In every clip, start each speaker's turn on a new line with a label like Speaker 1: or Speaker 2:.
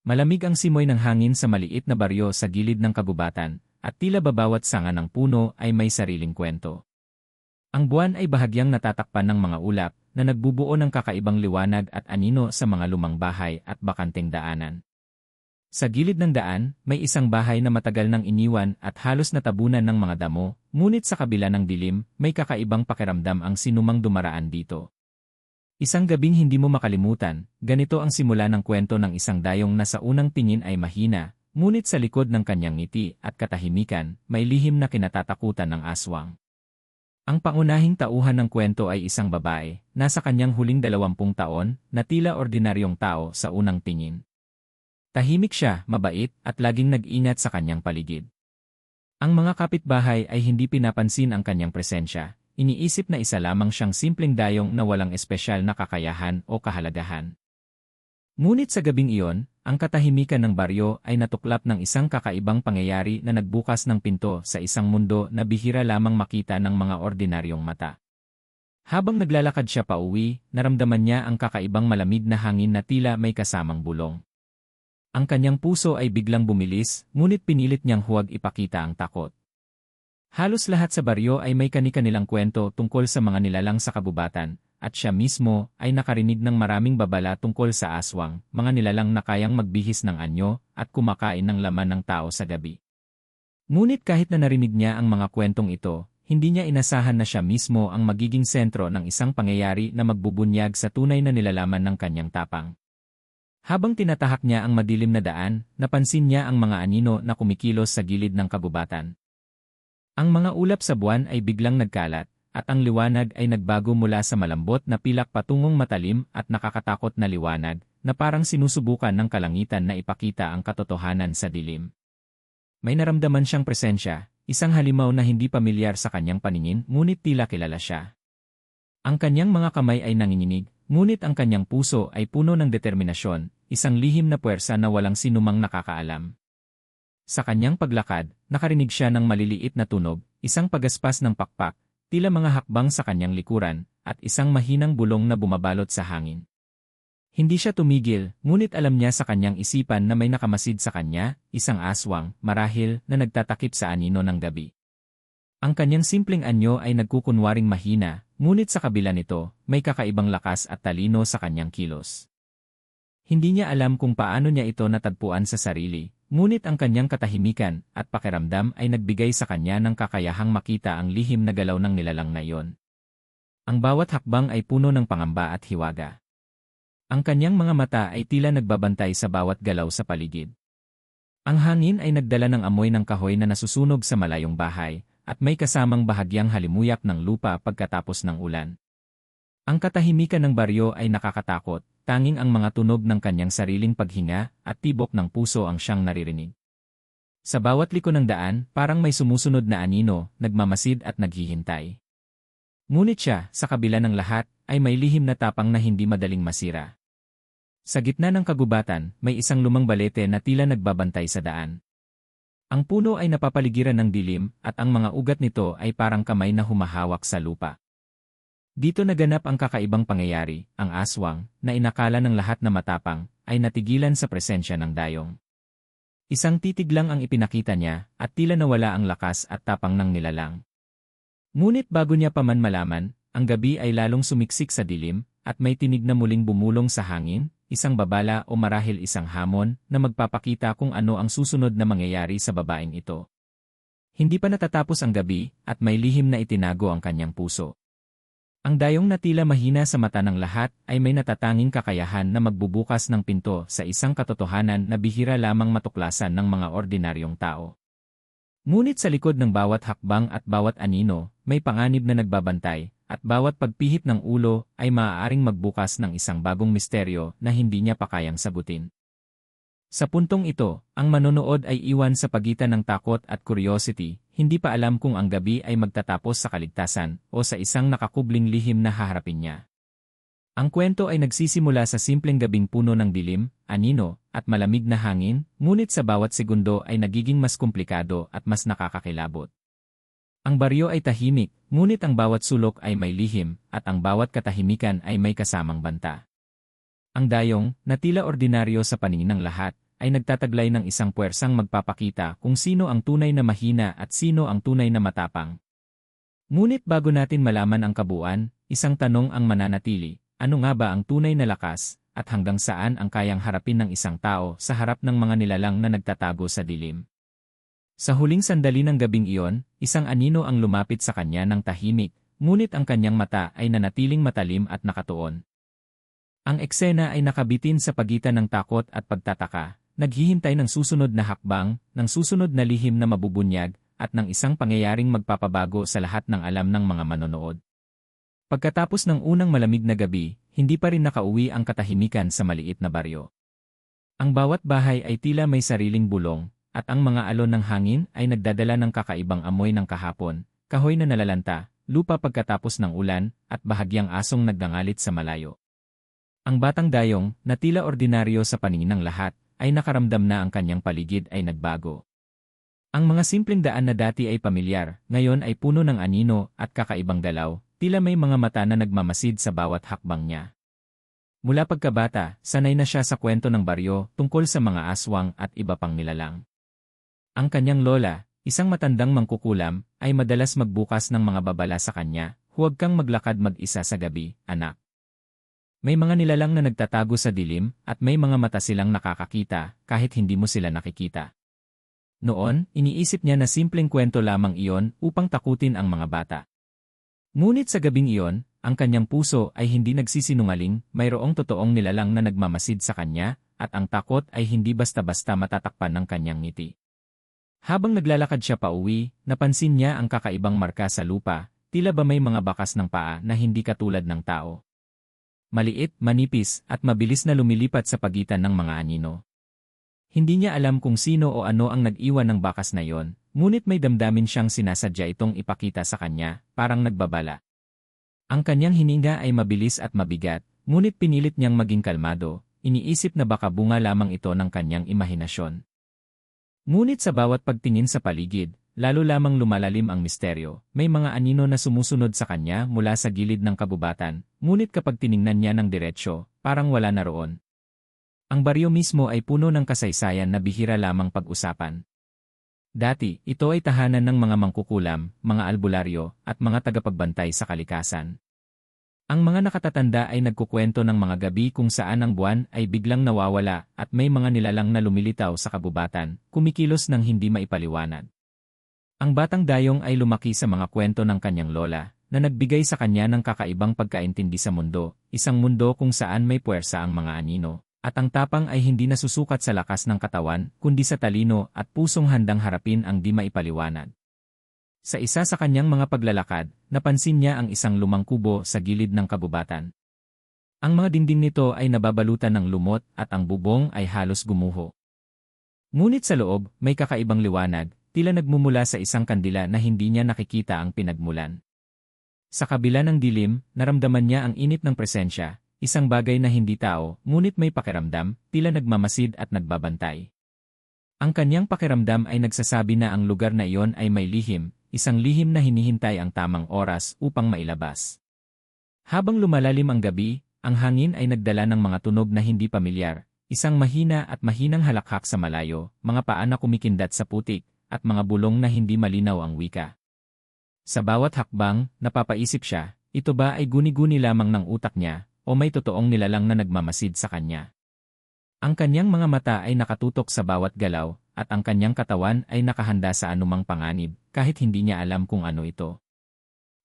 Speaker 1: Malamig ang simoy ng hangin sa maliit na baryo sa gilid ng kagubatan, at tila babawat sanga ng puno ay may sariling kwento. Ang buwan ay bahagyang natatakpan ng mga ulap na nagbubuo ng kakaibang liwanag at anino sa mga lumang bahay at bakanteng daanan. Sa gilid ng daan, may isang bahay na matagal nang iniwan at halos natabunan ng mga damo, ngunit sa kabila ng dilim, may kakaibang pakiramdam ang sinumang dumaraan dito. Isang gabing hindi mo makalimutan, ganito ang simula ng kwento ng isang dayong na sa unang tingin ay mahina, ngunit sa likod ng kanyang ngiti at katahimikan, may lihim na kinatatakutan ng aswang. Ang pangunahing tauhan ng kwento ay isang babae, nasa kanyang huling 20 taon, na tila ordinaryong tao sa unang tingin. Tahimik siya, mabait, at laging nag-ingat sa kanyang paligid. Ang mga kapitbahay ay hindi pinapansin ang kanyang presensya. Iniisip na isa lamang siyang simpleng dayong na walang espesyal na kakayahan o kahalagahan. Ngunit sa gabing iyon, ang katahimikan ng baryo ay natuklap ng isang kakaibang pangyayari na nagbukas ng pinto sa isang mundo na bihira lamang makita ng mga ordinaryong mata. Habang naglalakad siya pauwi, naramdaman niya ang kakaibang malamig na hangin na tila may kasamang bulong. Ang kanyang puso ay biglang bumilis, ngunit pinilit niyang huwag ipakita ang takot. Halos lahat sa baryo ay may kani-kanilang kwento tungkol sa mga nilalang sa kabubatan, at siya mismo ay nakarinig ng maraming babala tungkol sa aswang, mga nilalang na kayang magbihis ng anyo at kumakain ng laman ng tao sa gabi. Ngunit kahit na narinig niya ang mga kwentong ito, hindi niya inasahan na siya mismo ang magiging sentro ng isang pangyayari na magbubunyag sa tunay na nilalaman ng kanyang tapang. Habang tinatahak niya ang madilim na daan, napansin niya ang mga anino na kumikilos sa gilid ng kabubatan. Ang mga ulap sa buwan ay biglang nagkalat, at ang liwanag ay nagbago mula sa malambot na pilak patungong matalim at nakakatakot na liwanag, na parang sinusubukan ng kalangitan na ipakita ang katotohanan sa dilim. May naramdaman siyang presensya, isang halimaw na hindi pamilyar sa kanyang paningin, ngunit tila kilala siya. Ang kanyang mga kamay ay nanginginig, ngunit ang kanyang puso ay puno ng determinasyon, isang lihim na puwersa na walang sinumang nakakaalam. Sa kanyang paglakad, nakarinig siya ng maliliit na tunog, isang pagaspas ng pakpak, tila mga hakbang sa kanyang likuran, at isang mahinang bulong na bumabalot sa hangin. Hindi siya tumigil, ngunit alam niya sa kanyang isipan na may nakamasid sa kanya, isang aswang, marahil, na nagtatakip sa anino ng gabi. Ang kanyang simpleng anyo ay nagkukunwaring mahina, ngunit sa kabila nito, may kakaibang lakas at talino sa kanyang kilos. Hindi niya alam kung paano niya ito natagpuan sa sarili, ngunit ang kanyang katahimikan at pakiramdam ay nagbigay sa kanya ng kakayahang makita ang lihim na galaw ng nilalang na iyon. Ang bawat hakbang ay puno ng pangamba at hiwaga. Ang kanyang mga mata ay tila nagbabantay sa bawat galaw sa paligid. Ang hangin ay nagdala ng amoy ng kahoy na nasusunog sa malayong bahay, at may kasamang bahagyang halimuyak ng lupa pagkatapos ng ulan. Ang katahimikan ng baryo ay nakakatakot, tanging ang mga tunog ng kanyang sariling paghinga at tibok ng puso ang siyang naririnig. Sa bawat liko ng daan, parang may sumusunod na anino, nagmamasid at naghihintay. Ngunit siya, sa kabila ng lahat, ay may lihim na tapang na hindi madaling masira. Sa gitna ng kagubatan, may isang lumang balete na tila nagbabantay sa daan. Ang puno ay napapaligiran ng dilim, at ang mga ugat nito ay parang kamay na humahawak sa lupa. Dito naganap ang kakaibang pangyayari, ang aswang, na inakala ng lahat na matapang, ay natigilan sa presensya ng dayong. Isang titig lang ang ipinakita niya, at tila nawala ang lakas at tapang ng nilalang. Ngunit bago niya pa man malaman, ang gabi ay lalong sumiksik sa dilim, at may tinig na muling bumulong sa hangin, isang babala o marahil isang hamon, na magpapakita kung ano ang susunod na mangyayari sa babaeng ito. Hindi pa natatapos ang gabi, at may lihim na itinago ang kanyang puso. Ang dayong na tila mahina sa mata ng lahat ay may natatanging kakayahan na magbubukas ng pinto sa isang katotohanan na bihira lamang matuklasan ng mga ordinaryong tao. Ngunit sa likod ng bawat hakbang at bawat anino, may panganib na nagbabantay, at bawat pagpihit ng ulo ay maaaring magbukas ng isang bagong misteryo na hindi niya pa kayang sagutin. Sa puntong ito, ang manonood ay iwan sa pagitan ng takot at curiosity, hindi pa alam kung ang gabi ay magtatapos sa kaligtasan o sa isang nakakubling lihim na haharapin niya. Ang kwento ay nagsisimula sa simpleng gabing puno ng dilim, anino, at malamig na hangin, ngunit sa bawat segundo ay nagiging mas komplikado at mas nakakakilabot. Ang baryo ay tahimik, ngunit ang bawat sulok ay may lihim, at ang bawat katahimikan ay may kasamang banta. Ang dayong, na tila ordinaryo sa paningin ng lahat, ay nagtataglay ng isang puwersang magpapakita kung sino ang tunay na mahina at sino ang tunay na matapang. Ngunit bago natin malaman ang kabuuan, isang tanong ang mananatili: ano nga ba ang tunay na lakas, at hanggang saan ang kayang harapin ng isang tao sa harap ng mga nilalang na nagtatago sa dilim? Sa huling sandali ng gabing iyon, isang anino ang lumapit sa kanya ng tahimik, ngunit ang kanyang mata ay nanatiling matalim at nakatuon. Ang eksena ay nakabitin sa pagitan ng takot at pagtataka, naghihintay ng susunod na hakbang, ng susunod na lihim na mabubunyag, at ng isang pangyayaring magpapabago sa lahat ng alam ng mga manonood. Pagkatapos ng unang malamig na gabi, hindi pa rin nakauwi ang katahimikan sa maliit na baryo. Ang bawat bahay ay tila may sariling bulong, at ang mga alon ng hangin ay nagdadala ng kakaibang amoy ng kahapon, kahoy na nalalanta, lupa pagkatapos ng ulan, at bahagyang asong nagdangalit sa malayo. Ang batang dayong, na tila ordinaryo sa paningin ng lahat, ay nakaramdam na ang kanyang paligid ay nagbago. Ang mga simpleng daan na dati ay pamilyar, ngayon ay puno ng anino at kakaibang galaw, tila may mga mata na nagmamasid sa bawat hakbang niya. Mula pagkabata, sanay na siya sa kwento ng baryo tungkol sa mga aswang at iba pang nilalang. Ang kanyang lola, isang matandang mangkukulam, ay madalas magbukas ng mga babala sa kanya: huwag kang maglakad mag-isa sa gabi, anak. May mga nilalang na nagtatago sa dilim, at may mga mata silang nakakakita, kahit hindi mo sila nakikita. Noon, iniisip niya na simpleng kwento lamang iyon upang takutin ang mga bata. Ngunit sa gabing iyon, ang kanyang puso ay hindi nagsisinungaling, mayroong totoong nilalang na nagmamasid sa kanya, at ang takot ay hindi basta-basta matatakpan ng kanyang ngiti. Habang naglalakad siya pauwi, napansin niya ang kakaibang marka sa lupa, tila ba may mga bakas ng paa na hindi katulad ng tao. Maliit, manipis, at mabilis na lumilipat sa pagitan ng mga anino. Hindi niya alam kung sino o ano ang nag-iwan ng bakas na yon, ngunit may damdamin siyang sinasadya itong ipakita sa kanya, parang nagbabala. Ang kanyang hininga ay mabilis at mabigat, ngunit pinilit niyang maging kalmado, iniisip na baka bunga lamang ito ng kanyang imahinasyon. Ngunit sa bawat pagtingin sa paligid, lalo lamang lumalalim ang misteryo. May mga anino na sumusunod sa kanya mula sa gilid ng kagubatan, ngunit kapag tiningnan niya ng diretsyo, parang wala na roon. Ang baryo mismo ay puno ng kasaysayan na bihira lamang pag-usapan. Dati, ito ay tahanan ng mga mangkukulam, mga albularyo, at mga tagapagbantay sa kalikasan. Ang mga nakatatanda ay nagkukwento ng mga gabi kung saan ang buwan ay biglang nawawala at may mga nilalang na lumilitaw sa kabubatan, kumikilos ng hindi maipaliwanag. Ang batang dayong ay lumaki sa mga kwento ng kanyang lola, na nagbigay sa kanya ng kakaibang pagkaintindi sa mundo, isang mundo kung saan may puwersa ang mga anino, at ang tapang ay hindi nasusukat sa lakas ng katawan, kundi sa talino at pusong handang harapin ang di maipaliwanag. Sa isa sa kanyang mga paglalakad, napansin niya ang isang lumang kubo sa gilid ng kabubatan. Ang mga dingding nito ay nababalutan ng lumot at ang bubong ay halos gumuho. Ngunit sa loob, may kakaibang liwanag, tila nagmumula sa isang kandila na hindi niya nakikita ang pinagmulan. Sa kabila ng dilim, naramdaman niya ang init ng presensya, isang bagay na hindi tao, ngunit may pakiramdam, tila nagmamasid at nagbabantay. Ang kanyang pakiramdam ay nagsasabi na ang lugar na iyon ay may lihim, isang lihim na hinihintay ang tamang oras upang mailabas. Habang lumalalim ang gabi, ang hangin ay nagdala ng mga tunog na hindi pamilyar, isang mahina at mahinang halakhak sa malayo, mga paa na kumikindat sa putik, at mga bulong na hindi malinaw ang wika. Sa bawat hakbang, napapaisip siya, ito ba ay guni-guni lamang ng utak niya, o may totoong nilalang na nagmamasid sa kanya? Ang kanyang mga mata ay nakatutok sa bawat galaw, at ang kanyang katawan ay nakahanda sa anumang panganib, kahit hindi niya alam kung ano ito.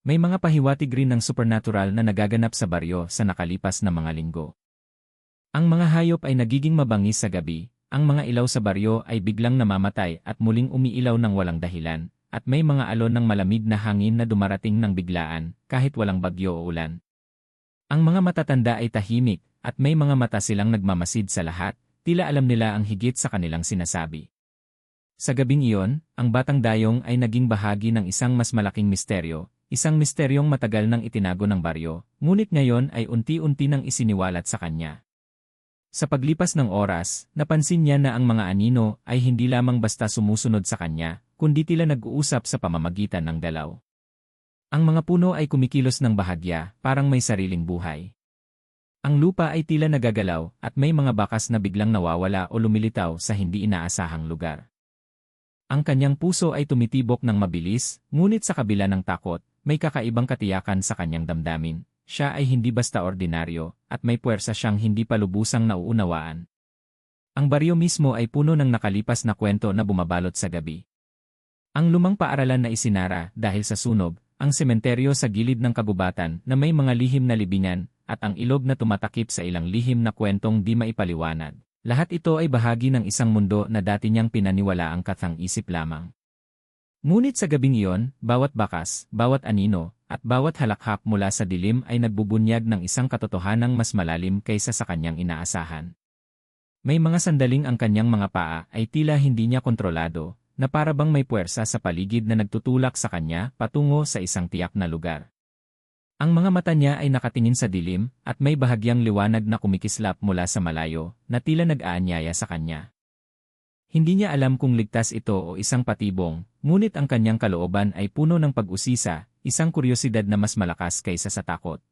Speaker 1: May mga pahiwatig rin ng supernatural na nagaganap sa baryo sa nakalipas na mga linggo. Ang mga hayop ay nagiging mabangis sa gabi, ang mga ilaw sa baryo ay biglang namamatay at muling umiilaw ng walang dahilan, at may mga alon ng malamig na hangin na dumarating ng biglaan, kahit walang bagyo o ulan. Ang mga matatanda ay tahimik, at may mga mata silang nagmamasid sa lahat, tila alam nila ang higit sa kanilang sinasabi. Sa gabing iyon, ang batang dayong ay naging bahagi ng isang mas malaking misteryo, isang misteryong matagal nang itinago ng baryo, ngunit ngayon ay unti-unti nang isiniwalat sa kanya. Sa paglipas ng oras, napansin niya na ang mga anino ay hindi lamang basta sumusunod sa kanya, kundi tila nag-uusap sa pamamagitan ng galaw. Ang mga puno ay kumikilos ng bahagya, parang may sariling buhay. Ang lupa ay tila nagagalaw at may mga bakas na biglang nawawala o lumilitaw sa hindi inaasahang lugar. Ang kanyang puso ay tumitibok ng mabilis, ngunit sa kabila ng takot, may kakaibang katiyakan sa kanyang damdamin. Siya ay hindi basta ordinaryo, at may puwersa siyang hindi pa lubusang nauunawaan. Ang baryo mismo ay puno ng nakalipas na kwento na bumabalot sa gabi. Ang lumang paaralan na isinara dahil sa sunog, ang sementeryo sa gilid ng kagubatan na may mga lihim na libingan, at ang ilog na tumatakip sa ilang lihim na kwentong di maipaliwanag. Lahat ito ay bahagi ng isang mundo na dati niyang pinaniwalaang kathang-isip lamang. Ngunit sa gabing iyon, bawat bakas, bawat anino, at bawat halakhak mula sa dilim ay nagbubunyag ng isang katotohanang mas malalim kaysa sa kanyang inaasahan. May mga sandaling ang kanyang mga paa ay tila hindi niya kontrolado, na para bang may puwersa sa paligid na nagtutulak sa kanya patungo sa isang tiyak na lugar. Ang mga mata niya ay nakatingin sa dilim, at may bahagyang liwanag na kumikislap mula sa malayo, na tila nag-aanyaya sa kanya. Hindi niya alam kung ligtas ito o isang patibong, ngunit ang kanyang kalooban ay puno ng pag-usisa, isang kuryosidad na mas malakas kaysa sa takot.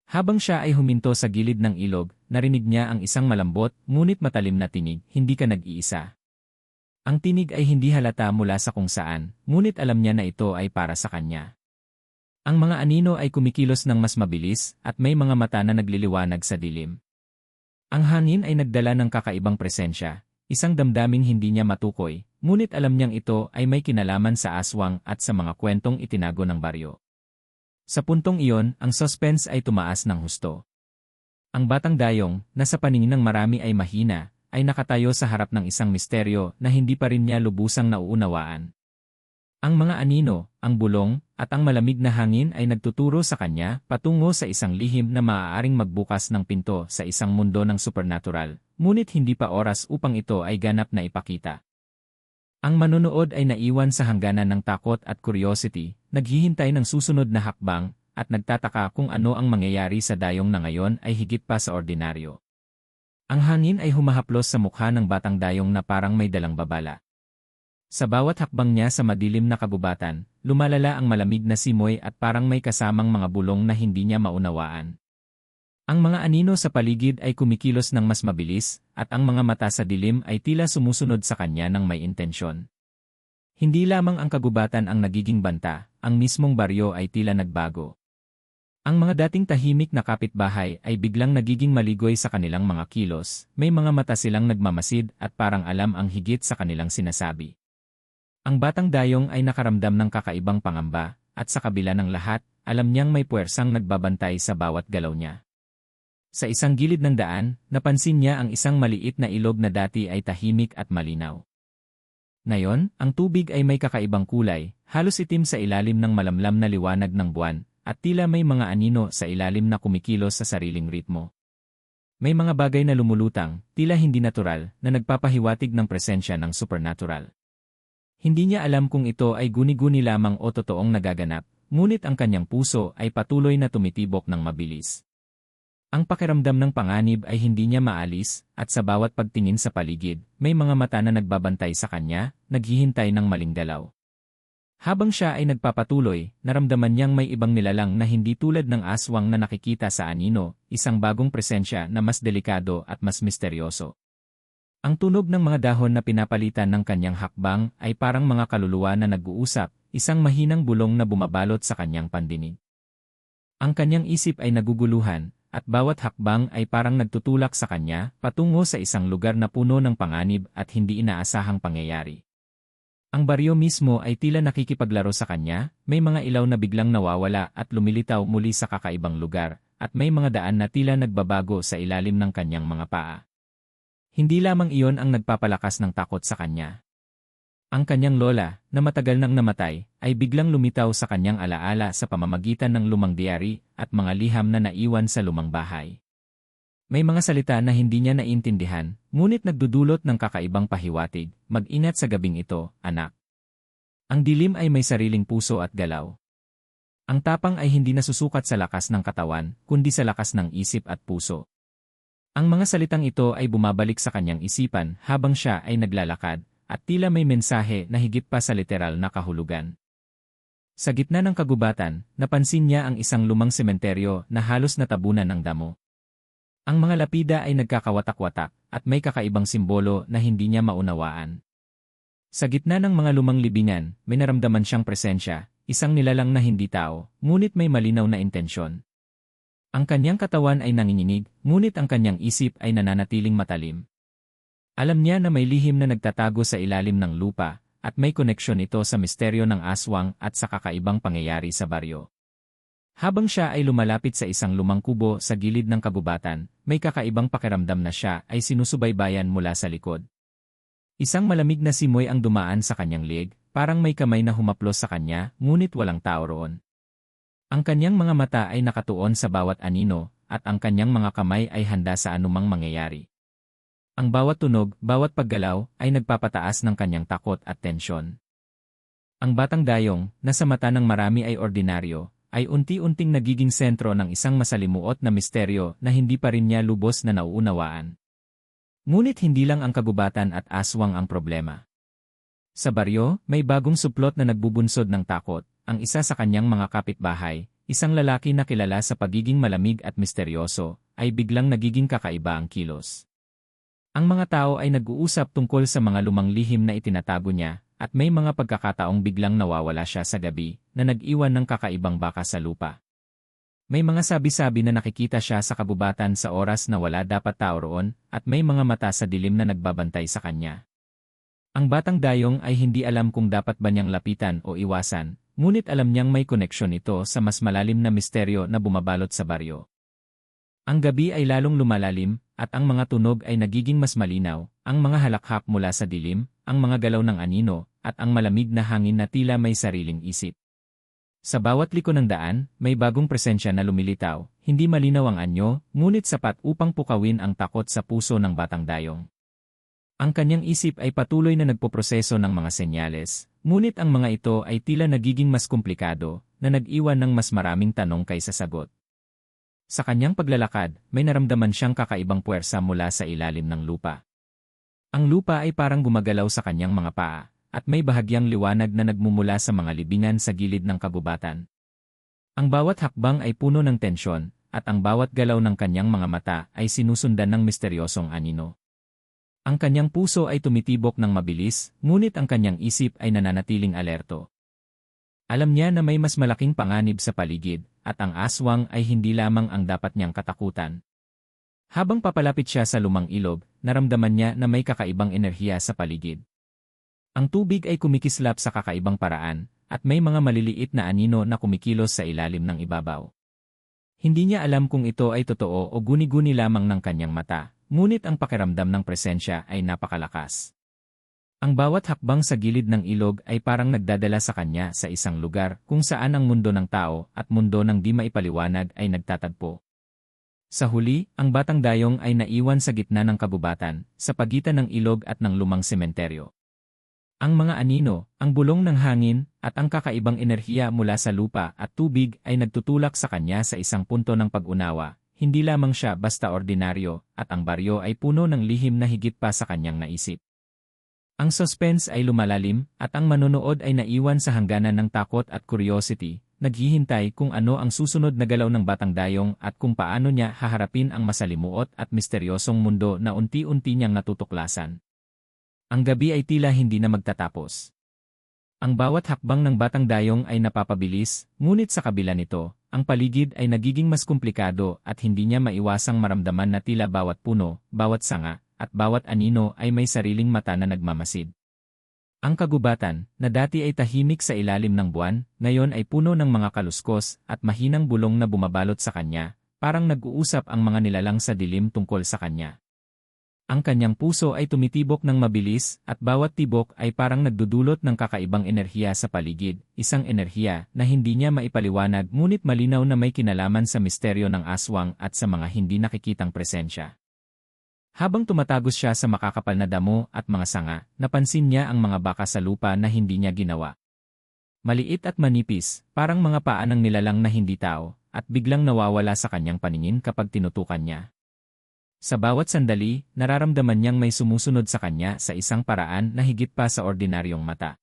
Speaker 1: Habang siya ay huminto sa gilid ng ilog, narinig niya ang isang malambot, ngunit matalim na tinig, "Hindi ka nag-iisa." Ang tinig ay hindi halata mula sa kung saan, ngunit alam niya na ito ay para sa kanya. Ang mga anino ay kumikilos ng mas mabilis, at may mga mata na nagliliwanag sa dilim. Ang hangin ay nagdala ng kakaibang presensya, isang damdaming hindi niya matukoy, ngunit alam niyang ito ay may kinalaman sa aswang at sa mga kwentong itinago ng baryo. Sa puntong iyon, ang suspense ay tumaas ng husto. Ang batang dayong, na sa paningin ng marami ay mahina, ay nakatayo sa harap ng isang misteryo na hindi pa rin niya lubusang nauunawaan. Ang mga anino, ang bulong, at ang malamig na hangin ay nagtuturo sa kanya patungo sa isang lihim na maaaring magbukas ng pinto sa isang mundo ng supernatural, ngunit hindi pa oras upang ito ay ganap na ipakita. Ang manonood ay naiwan sa hangganan ng takot at curiosity, naghihintay ng susunod na hakbang, at nagtataka kung ano ang mangyayari sa dayong na ngayon ay higit pa sa ordinaryo. Ang hangin ay humahaplos sa mukha ng batang dayong na parang may dalang babala. Sa bawat hakbang niya sa madilim na kabubatan, lumalala ang malamig na simoy at parang may kasamang mga bulong na hindi niya maunawaan. Ang mga anino sa paligid ay kumikilos ng mas mabilis, at ang mga mata sa dilim ay tila sumusunod sa kanya ng may intensyon. Hindi lamang ang kagubatan ang nagiging banta, ang mismong baryo ay tila nagbago. Ang mga dating tahimik na kapitbahay ay biglang nagiging maligoy sa kanilang mga kilos, may mga mata silang nagmamasid at parang alam ang higit sa kanilang sinasabi. Ang batang dayong ay nakaramdam ng kakaibang pangamba, at sa kabila ng lahat, alam niyang may puwersang nagbabantay sa bawat galaw niya. Sa isang gilid ng daan, napansin niya ang isang maliit na ilog na dati ay tahimik at malinaw. Ngayon, ang tubig ay may kakaibang kulay, halos itim sa ilalim ng malamlam na liwanag ng buwan, at tila may mga anino sa ilalim na kumikilos sa sariling ritmo. May mga bagay na lumulutang, tila hindi natural, na nagpapahiwatig ng presensya ng supernatural. Hindi niya alam kung ito ay guni-guni lamang o totoong nagaganap, ngunit ang kanyang puso ay patuloy na tumitibok ng mabilis. Ang pakiramdam ng panganib ay hindi niya maalis, at sa bawat pagtingin sa paligid, may mga mata na nagbabantay sa kanya, naghihintay ng maling dalaw. Habang siya ay nagpapatuloy, naramdaman niyang may ibang nilalang na hindi tulad ng aswang na nakikita sa anino, isang bagong presensya na mas delikado at mas misteryoso. Ang tunog ng mga dahon na pinapalitan ng kanyang hakbang ay parang mga kaluluwa na nag-uusap, isang mahinang bulong na bumabalot sa kanyang pandinig. Ang kanyang isip ay naguguluhan, at bawat hakbang ay parang nagtutulak sa kanya patungo sa isang lugar na puno ng panganib at hindi inaasahang pangyayari. Ang baryo mismo ay tila nakikipaglaro sa kanya, may mga ilaw na biglang nawawala at lumilitaw muli sa kakaibang lugar, at may mga daan na tila nagbabago sa ilalim ng kanyang mga paa. Hindi lamang iyon ang nagpapalakas ng takot sa kanya. Ang kanyang lola, na matagal nang namatay, ay biglang lumitaw sa kanyang alaala sa pamamagitan ng lumang diary at mga liham na naiwan sa lumang bahay. May mga salita na hindi niya naiintindihan, ngunit nagdudulot ng kakaibang pahiwatig, "Mag-ingat sa gabing ito, anak." Ang dilim ay may sariling puso at galaw. Ang tapang ay hindi nasusukat sa lakas ng katawan, kundi sa lakas ng isip at puso. Ang mga salitang ito ay bumabalik sa kanyang isipan habang siya ay naglalakad, at tila may mensahe na higit pa sa literal na kahulugan. Sa gitna ng kagubatan, napansin niya ang isang lumang sementeryo na halos natabunan ng damo. Ang mga lapida ay nagkakawatak-watak at may kakaibang simbolo na hindi niya maunawaan. Sa gitna ng mga lumang libingan, may naramdaman siyang presensya, isang nilalang na hindi tao, ngunit may malinaw na intensyon. Ang kanyang katawan ay nanginginig, ngunit ang kanyang isip ay nananatiling matalim. Alam niya na may lihim na nagtatago sa ilalim ng lupa, at may koneksyon ito sa misteryo ng aswang at sa kakaibang pangyayari sa baryo. Habang siya ay lumalapit sa isang lumang kubo sa gilid ng kagubatan, may kakaibang pakiramdam na siya ay sinusubaybayan mula sa likod. Isang malamig na simoy ang dumaan sa kanyang liig, parang may kamay na humaplos sa kanya, ngunit walang tao roon. Ang kanyang mga mata ay nakatuon sa bawat anino, at ang kanyang mga kamay ay handa sa anumang mangyayari. Ang bawat tunog, bawat paggalaw, ay nagpapataas ng kanyang takot at tensyon. Ang batang dayong, na sa mata ng marami ay ordinaryo, ay unti-unting nagiging sentro ng isang masalimuot na misteryo na hindi pa rin niya lubos na nauunawaan. Ngunit hindi lang ang kagubatan at aswang ang problema. Sa baryo, may bagong suplot na nagbubunsod ng takot, ang isa sa kanyang mga kapitbahay, isang lalaki na kilala sa pagiging malamig at misteryoso, ay biglang nagiging kakaiba ang kilos. Ang mga tao ay nag-uusap tungkol sa mga lumang lihim na itinatago niya, at may mga pagkakataong biglang nawawala siya sa gabi, na nag-iwan ng kakaibang baka sa lupa. May mga sabi-sabi na nakikita siya sa kabubatan sa oras na wala dapat tao roon, at may mga mata sa dilim na nagbabantay sa kanya. Ang batang dayong ay hindi alam kung dapat ba niyang lapitan o iwasan, ngunit alam niyang may koneksyon ito sa mas malalim na misteryo na bumabalot sa baryo. Ang gabi ay lalong lumalalim, at ang mga tunog ay nagiging mas malinaw, ang mga halakhak mula sa dilim, ang mga galaw ng anino, at ang malamig na hangin na tila may sariling isip. Sa bawat liko ng daan, may bagong presensya na lumilitaw, hindi malinaw ang anyo, ngunit sapat upang pukawin ang takot sa puso ng batang dayong. Ang kanyang isip ay patuloy na nagpoproseso ng mga senyales, ngunit ang mga ito ay tila nagiging mas komplikado, na nag-iwan ng mas maraming tanong kaysa sagot. Sa kanyang paglalakad, may naramdaman siyang kakaibang puwersa mula sa ilalim ng lupa. Ang lupa ay parang gumagalaw sa kanyang mga paa, at may bahagyang liwanag na nagmumula sa mga libingan sa gilid ng kagubatan. Ang bawat hakbang ay puno ng tensyon, at ang bawat galaw ng kanyang mga mata ay sinusundan ng misteryosong anino. Ang kanyang puso ay tumitibok ng mabilis, ngunit ang kanyang isip ay nananatiling alerto. Alam niya na may mas malaking panganib sa paligid, at ang aswang ay hindi lamang ang dapat niyang katakutan. Habang papalapit siya sa lumang ilog, naramdaman niya na may kakaibang enerhiya sa paligid. Ang tubig ay kumikislap sa kakaibang paraan, at may mga maliliit na anino na kumikilos sa ilalim ng ibabaw. Hindi niya alam kung ito ay totoo o guni-guni lamang ng kanyang mata, ngunit ang pakiramdam ng presensya ay napakalakas. Ang bawat hakbang sa gilid ng ilog ay parang nagdadala sa kanya sa isang lugar kung saan ang mundo ng tao at mundo ng di maipaliwanag ay nagtatagpo. Sa huli, ang batang dayong ay naiwan sa gitna ng kagubatan, sa pagitan ng ilog at ng lumang sementeryo. Ang mga anino, ang bulong ng hangin, at ang kakaibang enerhiya mula sa lupa at tubig ay nagtutulak sa kanya sa isang punto ng pag-unawa. Hindi lamang siya basta ordinaryo, at ang baryo ay puno ng lihim na higit pa sa kanyang naisip. Ang suspense ay lumalalim, at ang manonood ay naiwan sa hangganan ng takot at curiosity, naghihintay kung ano ang susunod na galaw ng batang dayong at kung paano niya haharapin ang masalimuot at misteryosong mundo na unti-unti niyang natutuklasan. Ang gabi ay tila hindi na magtatapos. Ang bawat hakbang ng batang dayong ay napapabilis, ngunit sa kabila nito, ang paligid ay nagiging mas komplikado at hindi niya maiwasang maramdaman na tila bawat puno, bawat sanga, at bawat anino ay may sariling mata na nagmamasid. Ang kagubatan, na dati ay tahimik sa ilalim ng buwan, ngayon ay puno ng mga kaluskos at mahinang bulong na bumabalot sa kanya, parang nag-uusap ang mga nilalang sa dilim tungkol sa kanya. Ang kanyang puso ay tumitibok ng mabilis at bawat tibok ay parang nagdudulot ng kakaibang enerhiya sa paligid, isang enerhiya na hindi niya maipaliwanag ngunit malinaw na may kinalaman sa misteryo ng aswang at sa mga hindi nakikitang presensya. Habang tumatagos siya sa makakapal na damo at mga sanga, napansin niya ang mga baka sa lupa na hindi niya ginawa. Maliit at manipis, parang mga paa ng nilalang na hindi tao, at biglang nawawala sa kanyang paningin kapag tinutukan niya. Sa bawat sandali, nararamdaman niyang may sumusunod sa kanya sa isang paraan na higit pa sa ordinaryong mata.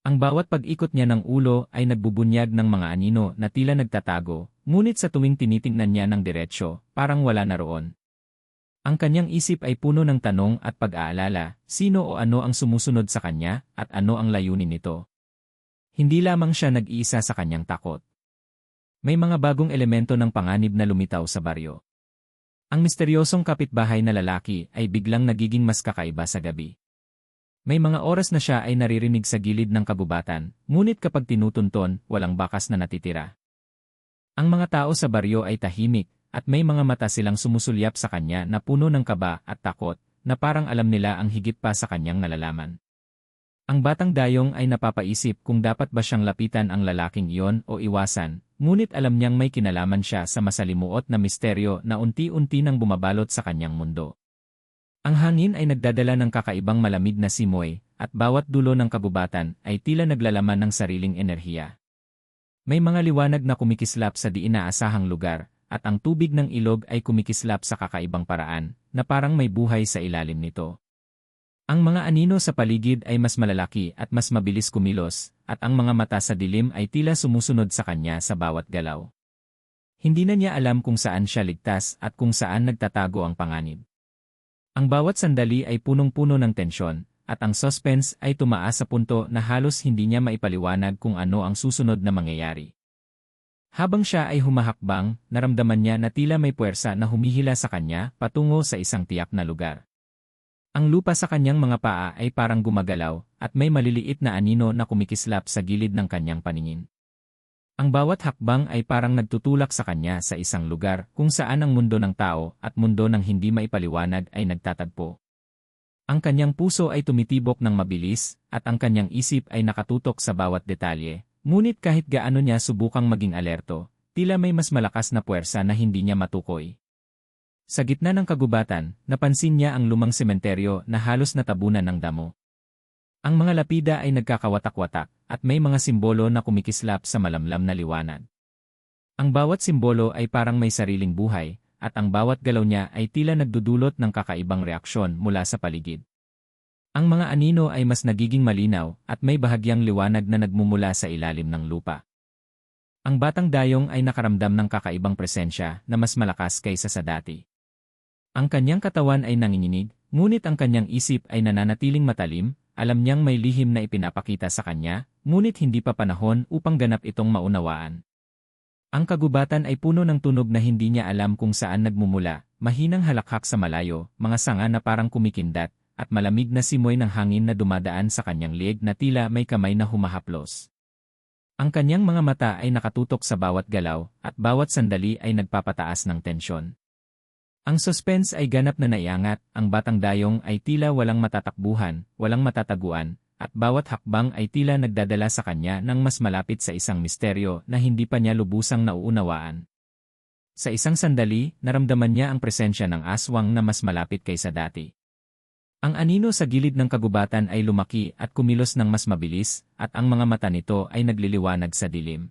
Speaker 1: Ang bawat pag-ikot niya ng ulo ay nagbubunyag ng mga anino na tila nagtatago, ngunit sa tuwing tinitingnan niya ng diretsyo, parang wala na roon. Ang kanyang isip ay puno ng tanong at pag-aalala, sino o ano ang sumusunod sa kanya at ano ang layunin nito. Hindi lamang siya nag-iisa sa kanyang takot. May mga bagong elemento ng panganib na lumitaw sa baryo. Ang misteryosong kapitbahay na lalaki ay biglang nagiging mas kakaiba sa gabi. May mga oras na siya ay naririnig sa gilid ng kagubatan, ngunit kapag tinutunton, walang bakas na natitira. Ang mga tao sa baryo ay tahimik, at may mga mata silang sumusulyap sa kanya na puno ng kaba at takot, na parang alam nila ang higit pa sa kanyang nalalaman. Ang batang dayong ay napapaisip kung dapat ba siyang lapitan ang lalaking iyon o iwasan, ngunit alam niyang may kinalaman siya sa masalimuot na misteryo na unti-unti nang bumabalot sa kanyang mundo. Ang hangin ay nagdadala ng kakaibang malamig na simoy, at bawat dulo ng kagubatan ay tila naglalaman ng sariling enerhiya. May mga liwanag na kumikislap sa di inaasahang lugar, at ang tubig ng ilog ay kumikislap sa kakaibang paraan, na parang may buhay sa ilalim nito. Ang mga anino sa paligid ay mas malalaki at mas mabilis kumilos, at ang mga mata sa dilim ay tila sumusunod sa kanya sa bawat galaw. Hindi na niya alam kung saan siya ligtas at kung saan nagtatago ang panganib. Ang bawat sandali ay punong-puno ng tensyon, at ang suspense ay tumaas sa punto na halos hindi niya maipaliwanag kung ano ang susunod na mangyayari. Habang siya ay humahakbang, naramdaman niya na tila may puwersa na humihila sa kanya patungo sa isang tiyak na lugar. Ang lupa sa kanyang mga paa ay parang gumagalaw, at may maliliit na anino na kumikislap sa gilid ng kanyang paningin. Ang bawat hakbang ay parang nagtutulak sa kanya sa isang lugar kung saan ang mundo ng tao at mundo ng hindi maipaliwanag ay nagtatagpo. Ang kanyang puso ay tumitibok ng mabilis, at ang kanyang isip ay nakatutok sa bawat detalye. Ngunit kahit gaano niya subukang maging alerto, tila may mas malakas na puwersa na hindi niya matukoy. Sa gitna ng kagubatan, napansin niya ang lumang sementeryo na halos natabunan ng damo. Ang mga lapida ay nagkakawatak-watak, at may mga simbolo na kumikislap sa malamlam na liwanag. Ang bawat simbolo ay parang may sariling buhay, at ang bawat galaw niya ay tila nagdudulot ng kakaibang reaksyon mula sa paligid. Ang mga anino ay mas nagiging malinaw at may bahagyang liwanag na nagmumula sa ilalim ng lupa. Ang batang dayong ay nakaramdam ng kakaibang presensya na mas malakas kaysa sa dati. Ang kanyang katawan ay nanginginig, ngunit ang kanyang isip ay nananatiling matalim, alam niyang may lihim na ipinapakita sa kanya, ngunit hindi pa panahon upang ganap itong maunawaan. Ang kagubatan ay puno ng tunog na hindi niya alam kung saan nagmumula, mahinang halakhak sa malayo, mga sanga na parang kumikindat, at malamig na simoy ng hangin na dumadaan sa kanyang liig na tila may kamay na humahaplos. Ang kanyang mga mata ay nakatutok sa bawat galaw, at bawat sandali ay nagpapataas ng tensyon. Ang suspense ay ganap na naiangat, ang batang dayong ay tila walang matatakbuhan, walang matataguan, at bawat hakbang ay tila nagdadala sa kanya ng mas malapit sa isang misteryo na hindi pa niya lubusang nauunawaan. Sa isang sandali, naramdaman niya ang presensya ng aswang na mas malapit kaysa dati. Ang anino sa gilid ng kagubatan ay lumaki at kumilos ng mas mabilis, at ang mga mata nito ay nagliliwanag sa dilim.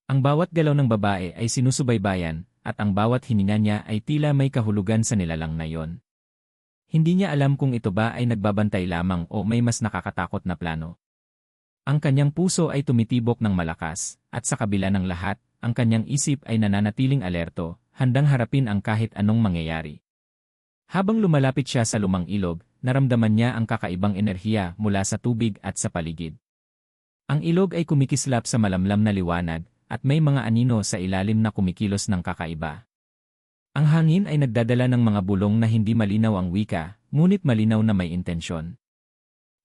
Speaker 1: Ang bawat galaw ng babae ay sinusubaybayan, at ang bawat hininga niya ay tila may kahulugan sa nilalang na iyon. Hindi niya alam kung ito ba ay nagbabantay lamang o may mas nakakatakot na plano. Ang kanyang puso ay tumitibok ng malakas, at sa kabila ng lahat, ang kanyang isip ay nananatiling alerto, handang harapin ang kahit anong mangyayari. Habang lumalapit siya sa lumang ilog, naramdaman niya ang kakaibang enerhiya mula sa tubig at sa paligid. Ang ilog ay kumikislap sa malamlam na liwanag, at may mga anino sa ilalim na kumikilos ng kakaiba. Ang hangin ay nagdadala ng mga bulong na hindi malinaw ang wika, ngunit malinaw na may intensyon.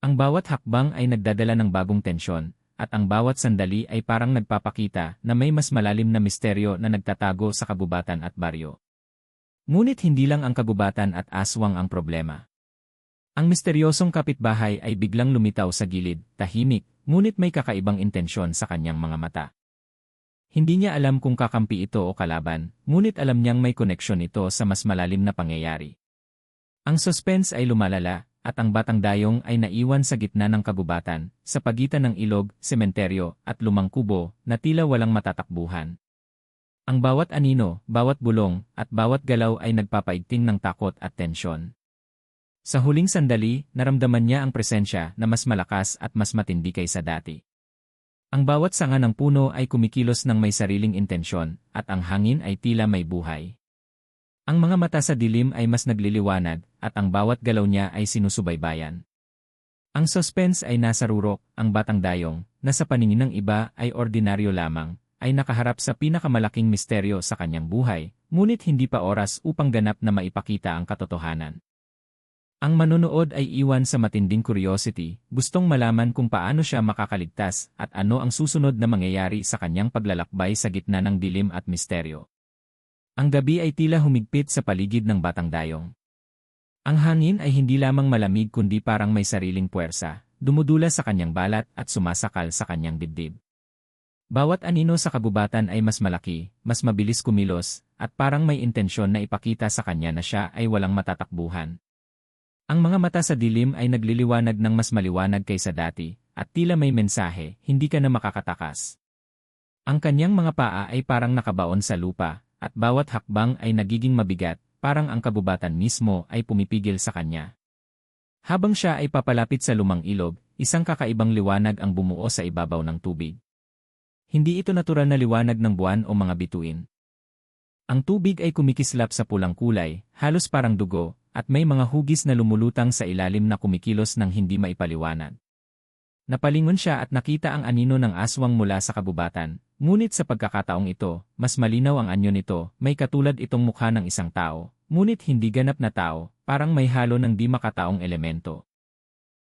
Speaker 1: Ang bawat hakbang ay nagdadala ng bagong tensyon, at ang bawat sandali ay parang nagpapakita na may mas malalim na misteryo na nagtatago sa kagubatan at baryo. Ngunit hindi lang ang kagubatan at aswang ang problema. Ang misteryosong kapitbahay ay biglang lumitaw sa gilid, tahimik, ngunit may kakaibang intensyon sa kanyang mga mata. Hindi niya alam kung kakampi ito o kalaban, ngunit alam niyang may koneksyon ito sa mas malalim na pangyayari. Ang suspense ay lumalala, at ang batang dayong ay naiwan sa gitna ng kagubatan, sa pagitan ng ilog, sementeryo, at lumang kubo, na tila walang matatakbuhan. Ang bawat anino, bawat bulong, at bawat galaw ay nagpapaigting ng takot at tensyon. Sa huling sandali, naramdaman niya ang presensya na mas malakas at mas matindi kaysa dati. Ang bawat sanga ng puno ay kumikilos ng may sariling intensyon, at ang hangin ay tila may buhay. Ang mga mata sa dilim ay mas nagliliwanag at ang bawat galaw niya ay sinusubaybayan. Ang suspense ay nasa rurok, ang batang dayong, na sa paningin ng iba ay ordinaryo lamang, ay nakaharap sa pinakamalaking misteryo sa kanyang buhay, ngunit hindi pa oras upang ganap na maipakita ang katotohanan. Ang manonood ay iwan sa matinding curiosity, gustong malaman kung paano siya makakaligtas at ano ang susunod na mangyayari sa kanyang paglalakbay sa gitna ng dilim at misteryo. Ang gabi ay tila humigpit sa paligid ng batang dayong. Ang hangin ay hindi lamang malamig kundi parang may sariling puwersa, dumudula sa kanyang balat at sumasakal sa kanyang dibdib. Bawat anino sa kagubatan ay mas malaki, mas mabilis kumilos, at parang may intensyon na ipakita sa kanya na siya ay walang matatakbuhan. Ang mga mata sa dilim ay nagliliwanag ng mas maliwanag kaysa dati, at tila may mensahe, hindi ka na makakatakas. Ang kanyang mga paa ay parang nakabaon sa lupa, at bawat hakbang ay nagiging mabigat, parang ang kagubatan mismo ay pumipigil sa kanya. Habang siya ay papalapit sa lumang ilog, isang kakaibang liwanag ang bumuo sa ibabaw ng tubig. Hindi ito natural na liwanag ng buwan o mga bituin. Ang tubig ay kumikislap sa pulang kulay, halos parang dugo, at may mga hugis na lumulutang sa ilalim na kumikilos ng hindi maipaliwanag. Napalingon siya at nakita ang anino ng aswang mula sa kabubatan, ngunit sa pagkakataong ito, mas malinaw ang anyo nito, may katulad itong mukha ng isang tao, ngunit hindi ganap na tao, parang may halo ng di makataong elemento.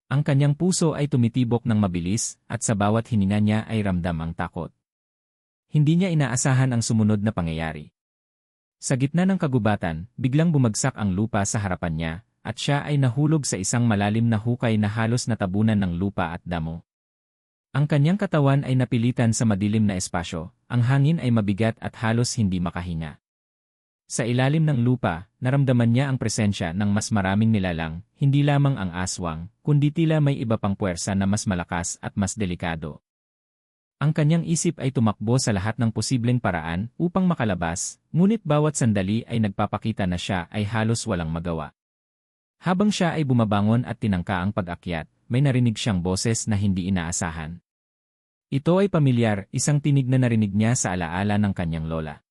Speaker 1: Ang kanyang puso ay tumitibok ng mabilis, at sa bawat hininga niya ay ramdam ang takot. Hindi niya inaasahan ang sumunod na pangyayari. Sa gitna ng kagubatan, biglang bumagsak ang lupa sa harapan niya, at siya ay nahulog sa isang malalim na hukay na halos natabunan ng lupa at damo. Ang kanyang katawan ay napilitan sa madilim na espasyo, ang hangin ay mabigat at halos hindi makahinga. Sa ilalim ng lupa, naramdaman niya ang presensya ng mas maraming nilalang, hindi lamang ang aswang, kundi tila may iba pang puwersa na mas malakas at mas delikado. Ang kanyang isip ay tumakbo sa lahat ng posibleng paraan upang makalabas, ngunit bawat sandali ay nagpapakita na siya ay halos walang magawa. Habang siya ay bumabangon at tinangka ang pag-akyat, may narinig siyang boses na hindi inaasahan. Ito ay pamilyar, isang tinig na narinig niya sa alaala ng kanyang lola.